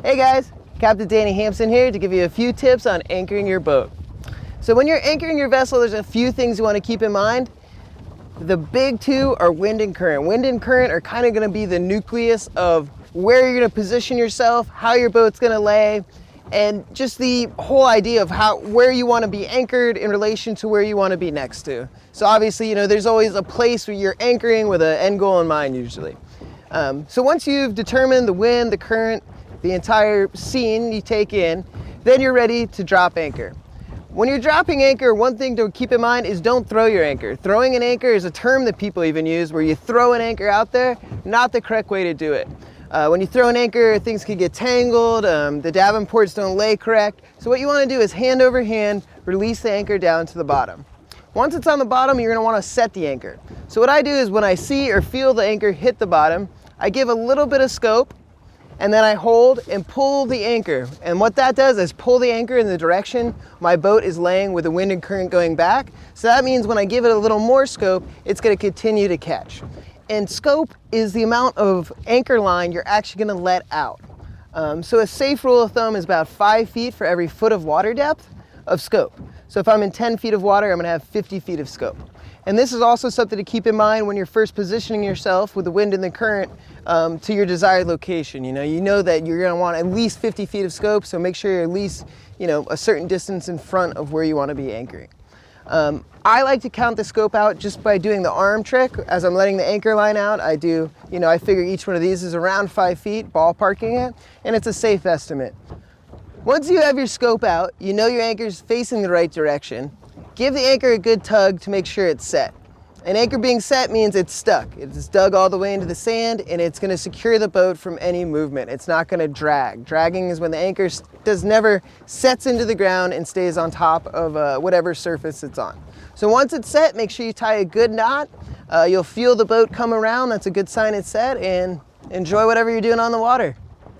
Hey guys, Captain Danny Hampson here to give you a few tips on anchoring your boat. So when you're anchoring your vessel, there's a few things you want to keep in mind. The big two are wind and current. Wind and current are kind of going to be the nucleus of where you're going to position yourself, how your boat's going to lay, and just the whole idea of where you want to be anchored in relation to where you want to be next to. So obviously, there's always a place where you're anchoring with an end goal in mind usually. So once you've determined the wind, the current, the entire scene you take in, then you're ready to drop anchor. When you're dropping anchor, one thing to keep in mind is don't throw your anchor. Throwing an anchor is a term that people even use where you throw an anchor out there, not the correct way to do it. When you throw an anchor, things can get tangled, the Davenports don't lay correct. So what you want to do is hand over hand, release the anchor down to the bottom. Once it's on the bottom, you're going to want to set the anchor. So what I do is when I see or feel the anchor hit the bottom, I give a little bit of scope, and then I hold and pull the anchor. And what that does is pull the anchor in the direction my boat is laying with the wind and current going back. So that means when I give it a little more scope, it's going to continue to catch. And scope is the amount of anchor line you're actually going to let out. So a safe rule of thumb is about 5 feet for every foot of water depth of scope. So if I'm in 10 feet of water, I'm going to have 50 feet of scope. And this is also something to keep in mind when you're first positioning yourself with the wind and the current to your desired location. You know that you're going to want at least 50 feet of scope, so make sure you're at least a certain distance in front of where you want to be anchoring. I like to count the scope out just by doing the arm trick. As I'm letting the anchor line out, I figure each one of these is around 5 feet, ballparking it, and it's a safe estimate. Once you have your scope out, you know your anchor's facing the right direction. Give the anchor a good tug to make sure it's set. An anchor being set means it's stuck. It's dug all the way into the sand, and it's going to secure the boat from any movement. It's not going to drag. Dragging is when the anchor never sets into the ground and stays on top of whatever surface it's on. So once it's set, make sure you tie a good knot. You'll feel the boat come around. That's a good sign it's set, and enjoy whatever you're doing on the water.